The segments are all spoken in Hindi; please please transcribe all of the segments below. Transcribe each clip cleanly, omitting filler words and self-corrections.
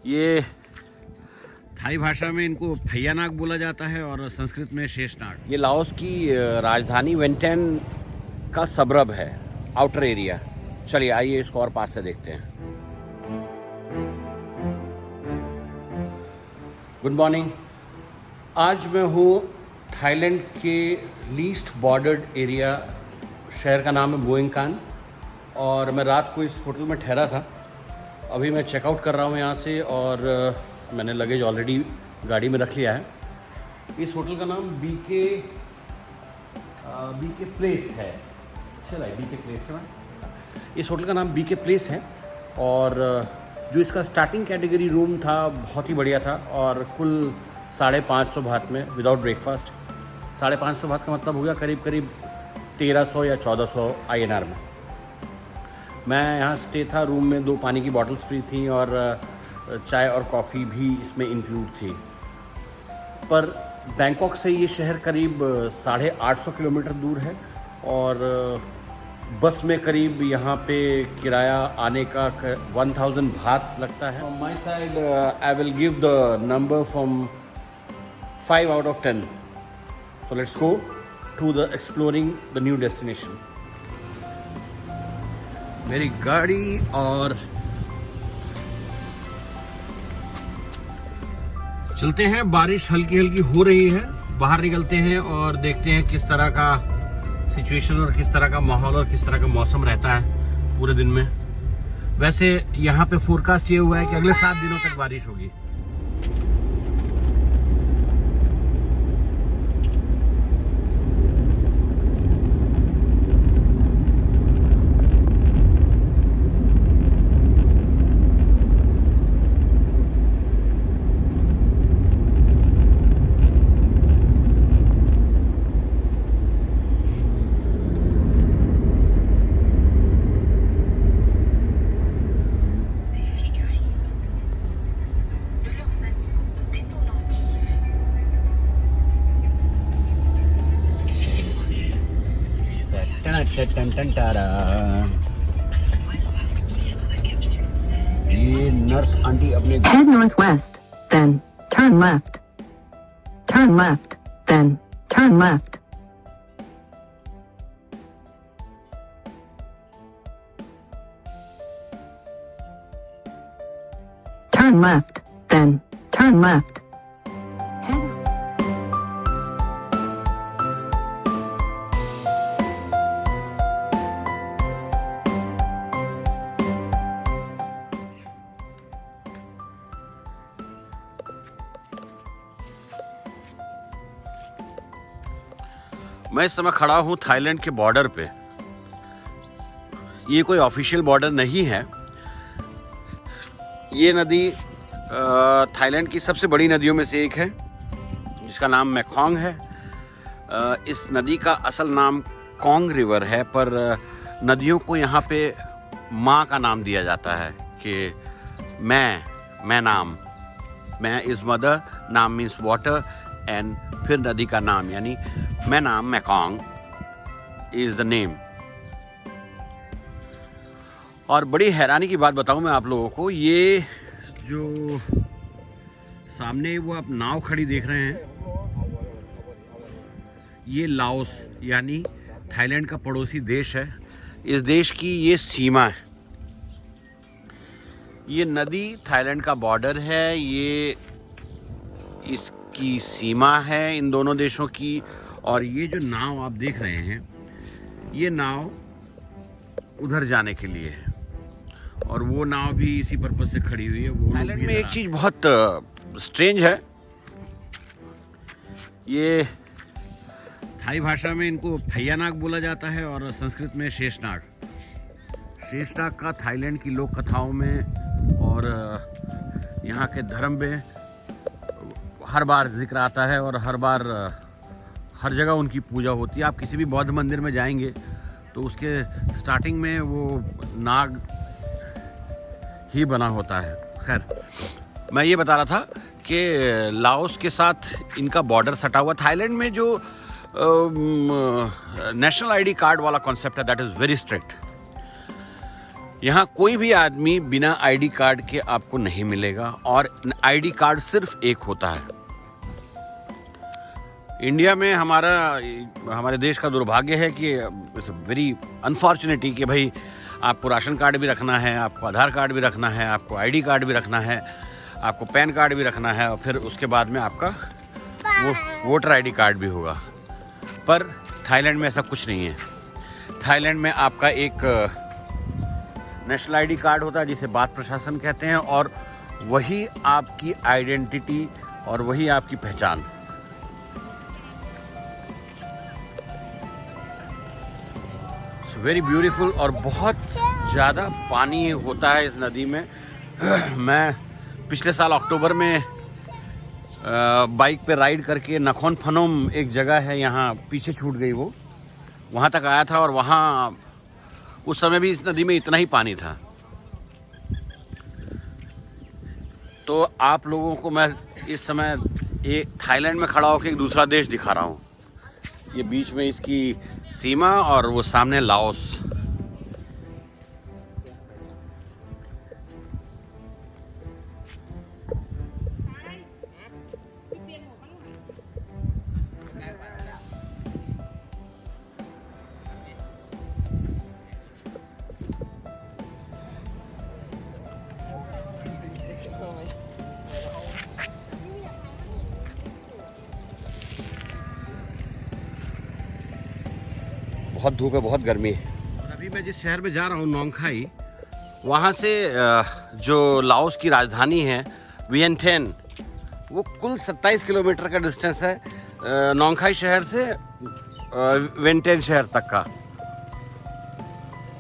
ये थाई भाषा में इनको फैयानाग बोला जाता है और संस्कृत में शेषनाग। ये लाओस की राजधानी विंटेन का सबरब है, आउटर एरिया। चलिए आइए इसको और पास से देखते हैं। Good morning. आज मैं हूँ थाईलैंड के लीस्ट बॉर्डर्ड एरिया, शहर का नाम है मुएंग कान, और मैं रात को इस होटल में ठहरा था। अभी मैं चेकआउट कर रहा हूँ यहाँ से और मैंने लगेज ऑलरेडी गाड़ी में रख लिया है। इस होटल का नाम बीके प्लेस है। चला बीके प्लेस है। इस होटल का नाम बीके प्लेस है और जो इसका स्टार्टिंग कैटेगरी रूम था बहुत ही बढ़िया था और कुल 550 बात में विदाउट ब्रेकफास्ट। 550 बात का मतलब हो गया करीब करीब 1300 या 1400 INR में। मैं यहाँ स्टे था, रूम में 2 पानी की बॉटल्स फ्री थी और चाय और कॉफ़ी भी इसमें इंक्लूड थी। पर बैंकॉक से ये शहर करीब 850 किलोमीटर दूर है और बस में करीब यहाँ पे किराया आने का 1000 बात लगता है। From my side I will give the number from 5 out of 10. So let's go to the exploring the new destination. मेरी गाड़ी और चलते हैं। बारिश हल्की हल्की हो रही है, बाहर निकलते हैं और देखते हैं किस तरह का सिचुएशन और किस तरह का माहौल और किस तरह का मौसम रहता है पूरे दिन में। वैसे यहाँ पे फोरकास्ट ये हुआ है कि अगले 7 दिनों तक बारिश होगी। ये नर्स आंटी अपने Head northwest, then turn left. Turn left, then turn left. Turn left, then turn left. मैं इस समय खड़ा हूँ थाईलैंड के बॉर्डर पे। ये कोई ऑफिशियल बॉर्डर नहीं है। ये नदी थाईलैंड की सबसे बड़ी नदियों में से एक है जिसका नाम मेकोंग है। इस नदी का असल नाम कोंग रिवर है, पर नदियों को यहाँ पे माँ का नाम दिया जाता है कि मैं नाम, मैं इज़ मदर, नाम मीन्स वाटर एंड फिर नदी का नाम, यानी मैं नाम मेकोंग इज़ द नेम। और बड़ी हैरानी की बात बताऊं मैं आप लोगों को, ये जो सामने वो आप नाव खड़ी देख रहे हैं, ये लाओस यानी थाईलैंड का पड़ोसी देश है। इस देश की ये सीमा है। ये नदी थाईलैंड का बॉर्डर है, ये इसकी सीमा है इन दोनों देशों की। और ये जो नाव आप देख रहे हैं, ये नाव उधर जाने के लिए है और वो नाव भी इसी पर्पज से खड़ी हुई है। वो थाईलैंड में एक चीज़ बहुत स्ट्रेंज है। ये थाई भाषा में इनको फैयानाग बोला जाता है और संस्कृत में शेषनाग। शेषनाग का थाईलैंड की लोक कथाओं में और यहाँ के धर्म में हर बार जिक्र आता है और हर जगह उनकी पूजा होती है। आप किसी भी बौद्ध मंदिर में जाएंगे तो उसके स्टार्टिंग में वो नाग ही बना होता है। खैर, मैं ये बता रहा था कि लाओस के साथ इनका बॉर्डर सटा हुआ। थाईलैंड में जो नेशनल आईडी कार्ड वाला कॉन्सेप्ट है, दैट इज़ वेरी स्ट्रिक्ट। यहाँ कोई भी आदमी बिना आईडी कार्ड के आपको नहीं मिलेगा और आईडी कार्ड सिर्फ एक होता है। इंडिया में हमारे देश का दुर्भाग्य है कि इट्स वेरी अनफॉर्चुनेटली कि भाई आपको राशन कार्ड भी रखना है, आपको आधार कार्ड भी रखना है, आपको आईडी कार्ड भी रखना है, आपको पैन कार्ड भी रखना है और फिर उसके बाद में आपका वो वोटर आईडी कार्ड भी होगा। पर थाईलैंड में ऐसा कुछ नहीं है। थाईलैंड में आपका एक नेशनल आईडी कार्ड होता है जिसे बात प्रशासन कहते हैं और वही आपकी आइडेंटिटी और वही आपकी पहचान। वेरी ब्यूटीफुल और बहुत ज़्यादा पानी होता है इस नदी में। मैं पिछले साल अक्टूबर में बाइक पे राइड करके नखोन फनोम एक जगह है, यहाँ पीछे छूट गई वो, वहाँ तक आया था और वहाँ उस समय भी इस नदी में इतना ही पानी था। तो आप लोगों को मैं इस समय ये थाईलैंड में खड़ा होकर एक दूसरा देश दिखा रहा हूँ। ये बीच में इसकी सीमा और वो सामने लाओस। बहुत धूप है, बहुत गर्मी है। और अभी मैं जिस शहर में जा रहा हूँ नोंगखाई, वहाँ से जो लाओस की राजधानी है वियंटियन, वो कुल 27 किलोमीटर का डिस्टेंस है नोंगखाई शहर से वियंटियन शहर तक का।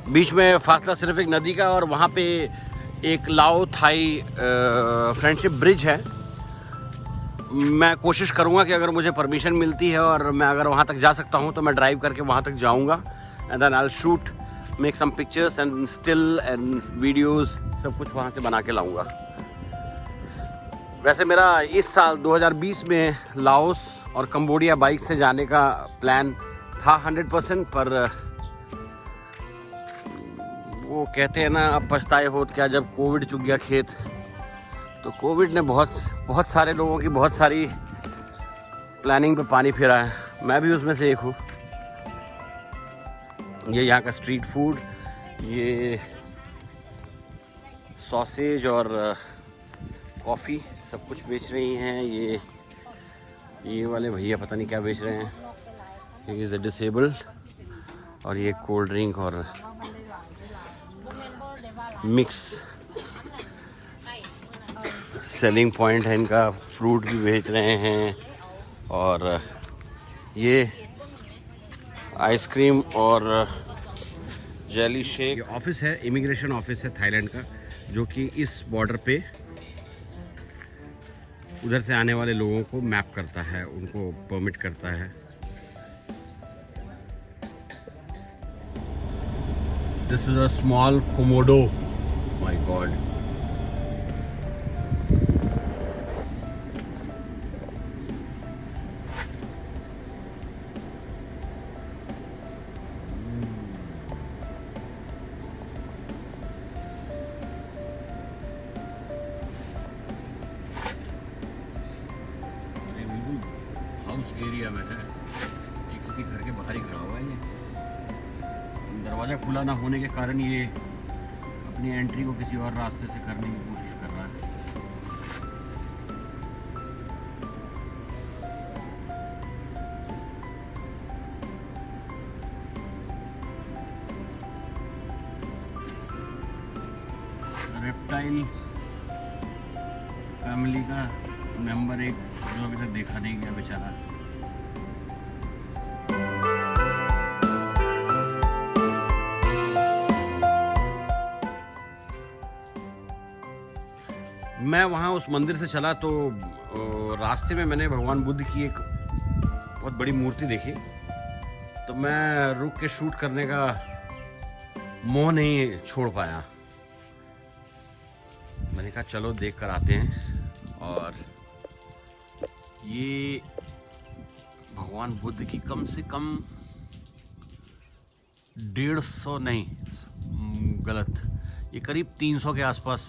बीच में फासला सिर्फ एक नदी का और वहाँ पे एक लाओ थाई फ्रेंडशिप ब्रिज है। मैं कोशिश करूंगा कि अगर मुझे परमिशन मिलती है और मैं अगर वहाँ तक जा सकता हूँ तो मैं ड्राइव करके वहाँ तक जाऊँगा and then I will shoot, make some pictures and still and videos, सब कुछ वहाँ से बना के लाऊंगा। वैसे मेरा इस साल 2020 में लाओस और कंबोडिया बाइक से जाने का प्लान था 100%, पर वो कहते हैं ना, अब पछताए होत क्या जब कोविड चुग गया खेत। तो कोविड ने बहुत सारे लोगों की बहुत सारी प्लानिंग पे पानी फेरा है। मैं भी उसमें से एक हूँ। ये यहाँ का स्ट्रीट फूड, ये सॉसेज और कॉफ़ी सब कुछ बेच रही हैं। ये वाले भैया पता नहीं क्या बेच रहे हैं, ये इज़ डिसेबल्ड। और ये कोल्ड ड्रिंक और मिक्स सेलिंग पॉइंट है इनका। फ्रूट भी बेच रहे हैं और ये आइसक्रीम और जेली शेक। ऑफिस है, इमिग्रेशन ऑफिस है थाईलैंड का, जो कि इस बॉर्डर पे उधर से आने वाले लोगों को मैप करता है, उनको परमिट करता है। This is a small Komodo, my God. House area में है, ये किसी घर के बाहर ही खड़ा हुआ है। ये दरवाज़ा खुला ना होने के कारण ये अपनी एंट्री को किसी और रास्ते से करने की कोशिश कर रहा है। रेप्टाइल फैमिली का मेंबर एक जो अभी तक देखा नहीं गया बेचारा। मैं वहाँ उस मंदिर से चला तो रास्ते में मैंने भगवान बुद्ध की एक बहुत बड़ी मूर्ति देखी, तो मैं रुक के शूट करने का मोह नहीं छोड़ पाया। मैंने कहा चलो देख कर आते हैं। और ये भगवान बुद्ध की कम से कम 150 नहीं, गलत, ये करीब 300 के आसपास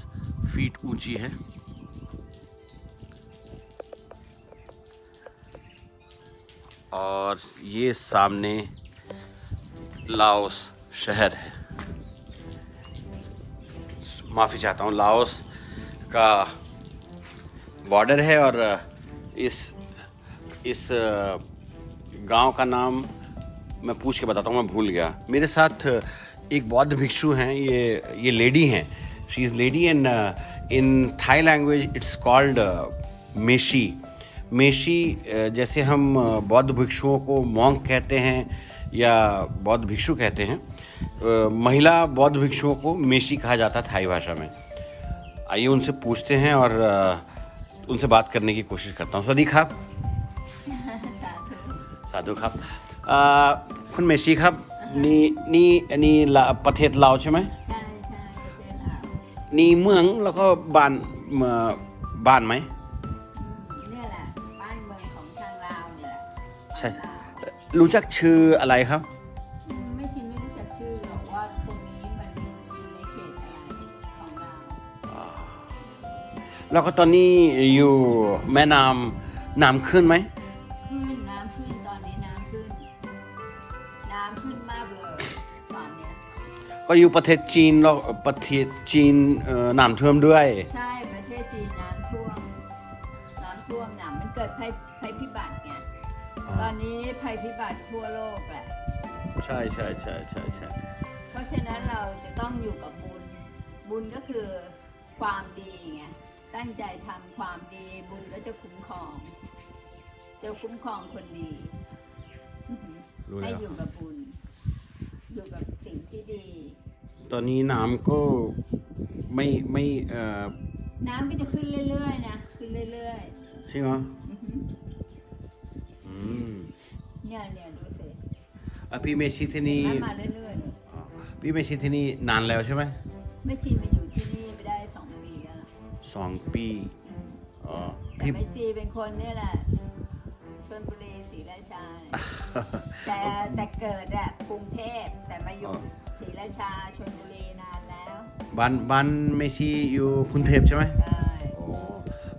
फीट ऊंची है। और ये सामने लाओस शहर है। माफ़ी चाहता हूँ, लाओस का बॉर्डर है। और इस गांव का नाम मैं पूछ के बताता हूँ, मैं भूल गया। मेरे साथ एक बौद्ध भिक्षु हैं, ये लेडी हैं। She is lady and in Thai language it's called मेशी। मेशी जैसे हम बौद्ध भिक्षुओं को मॉन्क कहते हैं या बौद्ध भिक्षु कहते हैं, महिला बौद्ध भिक्षुओं को मेशी कहा जाता है थाई भाषा में। आइए उनसे पूछते हैं और उनसे बात करने की कोशिश करता हूँ। सवादी खाब สาธุครับคุณเมชีครับนี่ประเทศลาวใช่ไหมใช่ประเทศลาว นี่เมืองแล้วก็บ้านไหม เนี่ยแหละบ้านเมืองของทางลาวเนี่ยแหละ ใช่รู้จักชื่ออะไรครับ ไม่ชินไม่รู้จักชื่อหรอกว่าตรงนี้มันอยู่ในเขตอะไรของลาว แล้วก็ตอนนี้อยู่แม่น้ำขึ้นไหม ขึ้นน้ำขึ้นตอนนี้น้ำขึ้นมากเลยตอนเนี้ย ก็อยู่ประเทศจีนแล้วประเทศจีนน้ำท่วมด้วย ใช่ประเทศจีนน้ำท่วมน้ำมันเกิดภัยพิบัติไงตอนนี้ภัยพิบัติทั่วโลกแหละ ใช่ เพราะฉะนั้นเราจะต้องอยู่กับบุญก็คือความดีไงตั้งใจทำความดีบุญก็จะคุ้มครองคนดีให้อยู่กับบุญอยู่กับสิ่งที่ดี ตอนนี้น้ำก็ไม่ น้ำก็จะขึ้นเรื่อยๆนะขึ้นเรื่อย ใช่ไหม ๆอือหือเนี่ยดูสิ พี่เมชิที่นี่ มาเรื่อยๆเลย พี่เมชิที่นี่นานแล้วใช่ไหม แม่ชีมาอยู่ที่นี่ไปได้2 ปีแล้วล่ะ 2 ปีอ๋อ แต่ พี่ แม่ชีเป็นคนเนี่ยแหละชลบุรีศรีราชาเนี่ยแต่เกิดอะกรุงเทพแต่มาอยู่ศรีราชาชลบุรีนานแล้ว บ้านเมชิอยู่กรุงเทพใช่ไหม ใช่ โอ้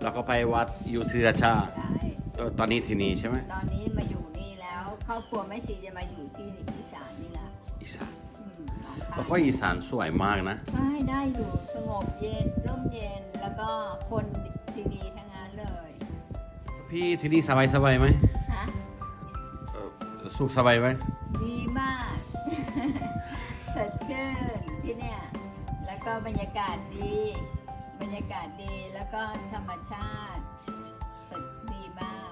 แล้วก็ไปวัดอยู่ศรีราชา ใช่ ตอนนี้ที่นี่ใช่ไหม ตอนนี้มาอยู่นี่แล้วครอบครัวแม่ชีจะมาอยู่ที่อีสานนี่ละ อีสาน หนองคาย แล้วก็อีสานสวยมากนะ ใช่ได้อยู่สงบเย็นร่มเย็นแล้วก็คนดีๆทั้งนั้นเลย พี่ที่นี่สบายไหม ฮะ สุขสบายไหม ดีมาก สดชื่นที่เนี่ยแล้วก็บรรยากาศดีแล้วก็ธรรมชาติสดดีมาก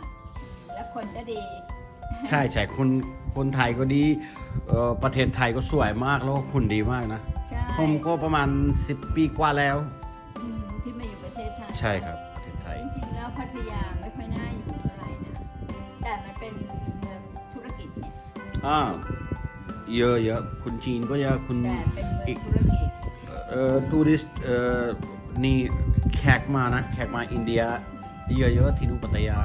แล้วคนก็ดี ใช่คนไทยก็ดีประเทศไทยก็สวยมากแล้วก็คนดีมากนะ ใช่ ผมก็ประมาณ10 ปีกว่าแล้ว ที่มาอยู่ประเทศไทย ใช่ครับประเทศไทย จริงๆแล้วพัทยาไม่ค่อยน่าอยู่เท่าไหร่นะแต่มันเป็นเมืองธุรกิจเนี่ย เยอะคุณจีนก็เยอะคุณ แต่เป็นเมืองธุรกิจ ทัวริสต์นี่แขกมาอินเดียเยอะที่นู่นพัทยา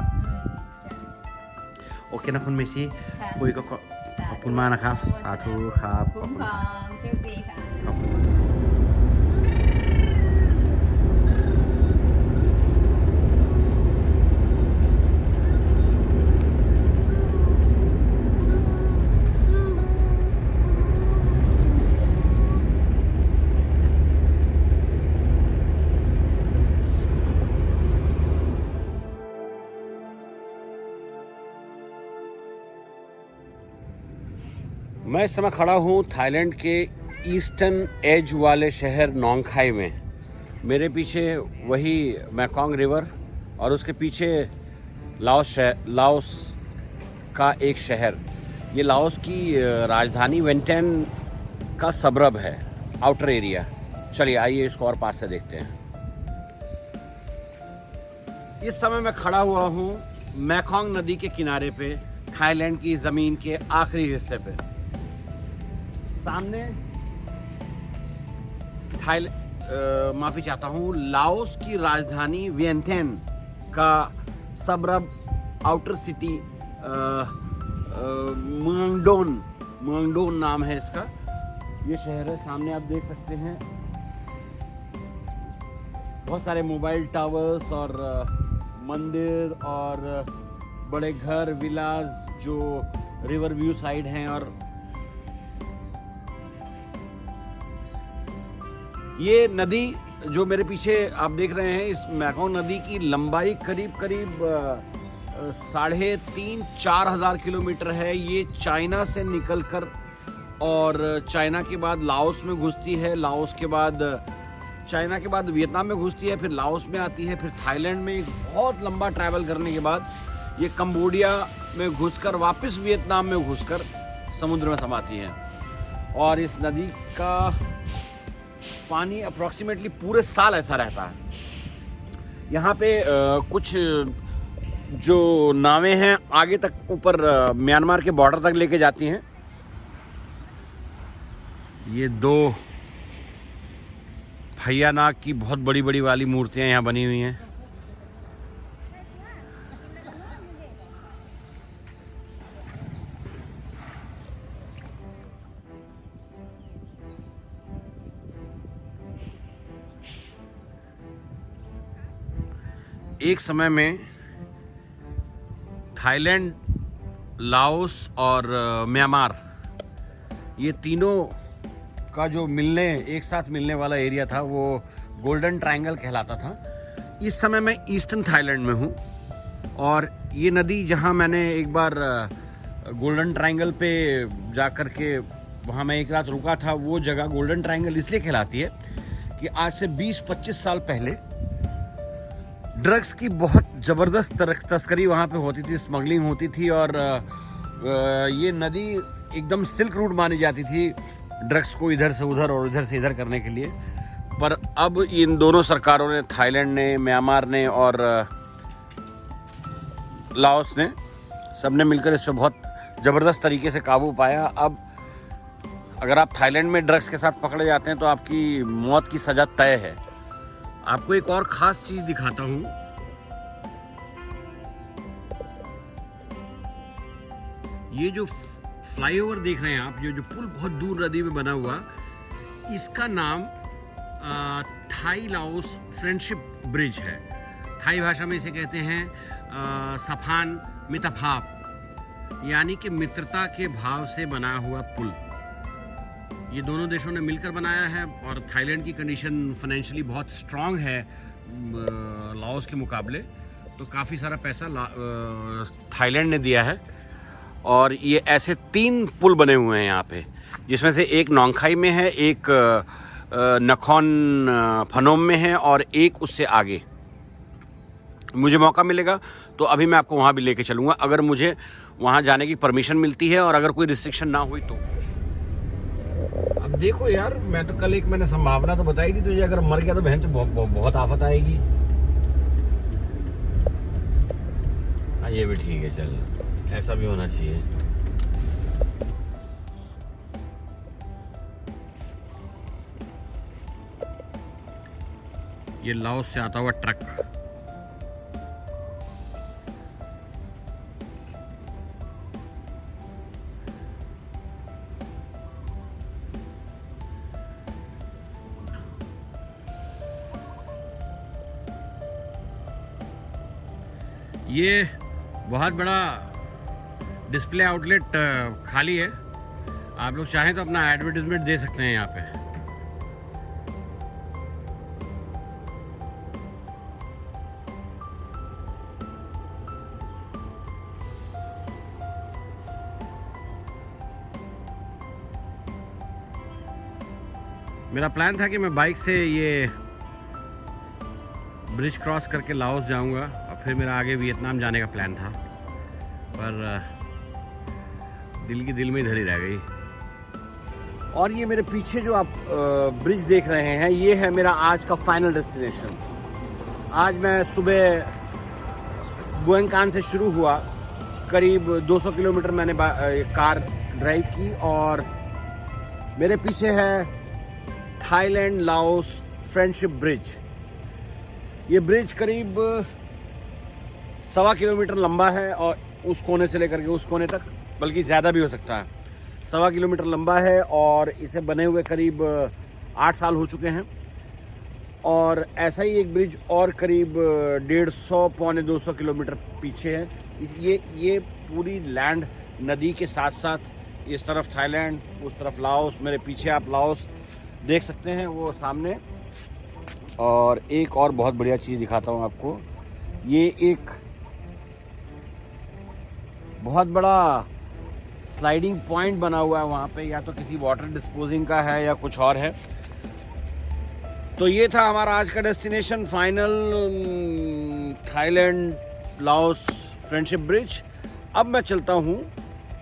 โอเคนะคุณเมซี่ ค่ะ คุยก็ขอบคุณมากนะครับสาธุครับข คุ้ อบ ม คุณ ครองโชคดีค่ะ ขอบคุณ मैं इस समय खड़ा हूँ थाईलैंड के ईस्टर्न एज वाले शहर नोंगखाई में। मेरे पीछे वही मैकोंग रिवर और उसके पीछे लाओस का एक शहर। ये लाओस की राजधानी वेंटेन का सबरब है, आउटर एरिया। चलिए आइए इसको और पास से देखते हैं। इस समय मैं खड़ा हुआ हूँ मैकोंग नदी के किनारे पे, थाईलैंड की ज़मीन के आखिरी हिस्से पे। सामने माफ़ी चाहता हूँ, लाओस की राजधानी वियंटियन का सबरब आउटर सिटी मुआंगडोन नाम है इसका। ये शहर है, सामने आप देख सकते हैं बहुत सारे मोबाइल टावर्स और मंदिर और बड़े घर विलास जो रिवर व्यू साइड हैं। और ये नदी जो मेरे पीछे आप देख रहे हैं, इस मैकॉन्ग नदी की लंबाई करीब 3,500-4 हज़ार किलोमीटर है। ये चाइना से निकलकर और चाइना के बाद लाओस में घुसती है, लाओस के बाद चाइना के बाद वियतनाम में घुसती है, फिर लाओस में आती है, फिर थाईलैंड में। बहुत लंबा ट्रैवल करने के बाद ये कंबोडिया में घुसकर वापस वियतनाम में घुसकर समुद्र में समाती है। और इस नदी का पानी अप्रॉक्सीमेटली पूरे साल ऐसा रहता है। यहाँ पे कुछ जो नावें हैं आगे तक ऊपर म्यांमार के बॉर्डर तक लेके जाती हैं। ये 2 भैयानाग की बहुत बड़ी बड़ी वाली मूर्तियां यहाँ बनी हुई हैं। एक समय में थाईलैंड, लाओस और म्यांमार, ये तीनों का जो एक साथ मिलने वाला एरिया था वो गोल्डन ट्रायंगल कहलाता था। इस समय मैं ईस्टर्न थाईलैंड में हूँ और ये नदी जहाँ मैंने एक बार गोल्डन ट्रायंगल पे जा कर के वहाँ मैं एक रात रुका था, वो जगह गोल्डन ट्रायंगल इसलिए कहलाती है कि आज से 20-25 साल पहले ड्रग्स की बहुत ज़बरदस्त तस्करी वहाँ पे होती थी, स्मगलिंग होती थी। और ये नदी एकदम सिल्क रूट मानी जाती थी ड्रग्स को इधर से उधर और इधर से इधर करने के लिए। पर अब इन दोनों सरकारों ने, थाईलैंड ने, म्यांमार ने और लाओस ने, सबने मिलकर इस पर बहुत ज़बरदस्त तरीके से काबू पाया। अब अगर आप थाईलैंड में ड्रग्स के साथ पकड़े जाते हैं तो आपकी मौत की सज़ा तय है। आपको एक और ख़ास चीज़ दिखाता हूँ। ये जो फ्लाईओवर देख रहे हैं आप, जो पुल बहुत दूर नदी में बना हुआ, इसका नाम थाई लाओस फ्रेंडशिप ब्रिज है। थाई भाषा में इसे कहते हैं सफान मितफाप, यानी कि मित्रता के भाव से बना हुआ पुल। ये दोनों देशों ने मिलकर बनाया है और थाईलैंड की कंडीशन फाइनेंशियली बहुत स्ट्रांग है लाओस के मुकाबले, तो काफ़ी सारा पैसा थाईलैंड ने दिया है। और ये ऐसे 3 पुल बने हुए हैं यहाँ पे, जिसमें से एक नोंगखाई में है, एक नखोन फनोम में है और एक उससे आगे। मुझे मौका मिलेगा तो अभी मैं आपको वहाँ भी लेके चलूँगा, अगर मुझे वहाँ जाने की परमिशन मिलती है और अगर कोई रिस्ट्रिक्शन ना हुई तो। अब देखो यार, मैं तो कल मैंने संभावना तो बताई थी तुझे, अगर मर गया तो बहन तो बहुत आफत आएगी। हाँ ये भी ठीक है, चल ऐसा भी होना चाहिए। ये लाओस से आता हुआ ट्रक, ये बहुत बड़ा डिस्प्ले आउटलेट खाली है। आप लोग चाहें तो अपना एडवर्टाइजमेंट दे सकते हैं यहाँ पे। मेरा प्लान था कि मैं बाइक से ये ब्रिज क्रॉस करके लाओस जाऊंगा और फिर मेरा आगे वियतनाम जाने का प्लान था, पर दिल की दिल में इधर ही रह गई। और ये मेरे पीछे जो आप ब्रिज देख रहे हैं, ये है मेरा आज का फाइनल डेस्टिनेशन। आज मैं सुबह बुएन कान से शुरू हुआ, करीब 200 किलोमीटर मैंने कार ड्राइव की और मेरे पीछे है थाईलैंड लाओस फ्रेंडशिप ब्रिज। ये ब्रिज करीब 1.25 किलोमीटर लंबा है और उस कोने से लेकर के उस कोने तक, बल्कि ज़्यादा भी हो सकता है, 1.25 किलोमीटर लंबा है और इसे बने हुए करीब 8 साल हो चुके हैं। और ऐसा ही एक ब्रिज और करीब 150 पौने 200 किलोमीटर पीछे है। ये पूरी लैंड नदी के साथ साथ इस तरफ थाईलैंड, उस तरफ लाओस, मेरे पीछे आप लाओस देख सकते हैं वो सामने। और एक और बहुत बढ़िया चीज़ दिखाता हूँ आपको, ये एक बहुत बड़ा स्लाइडिंग पॉइंट बना हुआ है वहाँ पे, या तो किसी वाटर डिस्पोजिंग का है या कुछ और है। तो ये था हमारा आज का destination final, Thailand Laos friendship bridge. अब मैं चलता हूँ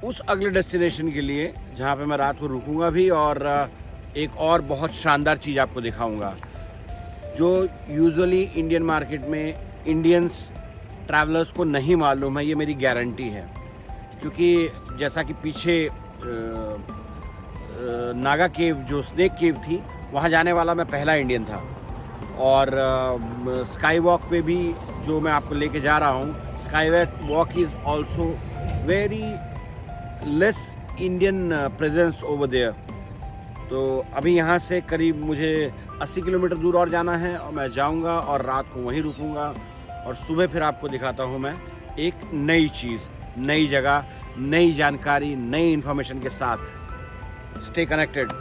उस अगले डेस्टिनेशन के लिए जहाँ पे मैं रात को रुकूंगा भी, और एक और बहुत शानदार चीज़ आपको दिखाऊंगा जो यूजुअली इंडियन मार्केट में इंडियंस ट्रैवलर्स को नहीं मालूम है। ये मेरी गारंटी है, क्योंकि जैसा कि पीछे नागा केव जो स्नेक केव थी, वहाँ जाने वाला मैं पहला इंडियन था। और स्काई वॉक पे भी जो मैं आपको लेके जा रहा हूँ, sky walk is also very less Indian presence over there. तो अभी यहाँ से करीब मुझे 80 किलोमीटर दूर और जाना है, और मैं जाऊँगा और रात को वहीं रुकूँगा, और सुबह फिर आपको दिखाता हूँ मैं एक नई चीज़, नई जगह, नई जानकारी, नई इन्फॉर्मेशन के साथ। Stay connected.